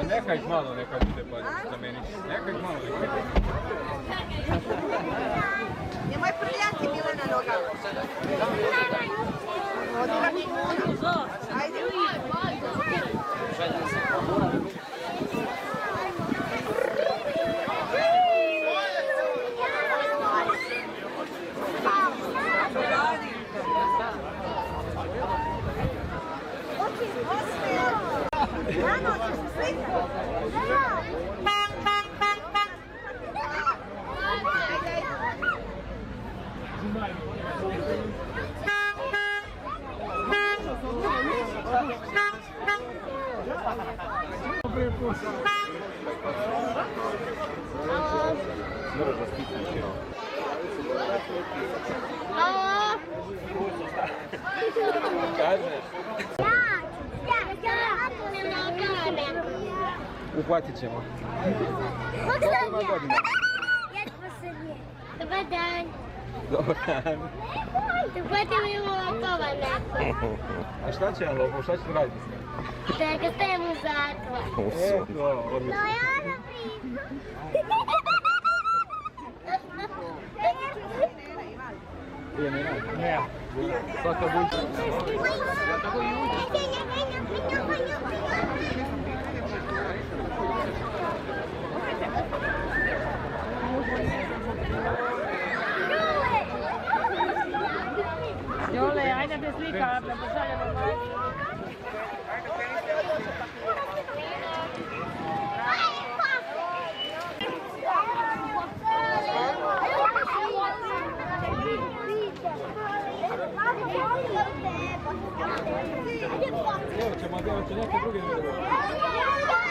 Neka ih malo neka bude za meni. Neka ih malo neka bude. Nemoj prljati Milena nogama. Ajde. Uhvatit ćemo. Dobar dan. Dobar dan. Uhvatio mi lopova neko. A šta će vam lopov? Šta ćete raditi s njim? Da ga stavim u zatvor. To, odlično. Ne. Svaka buća. Jole, ajde te slika, da pošaljemo majku. Evo ćemo neke druge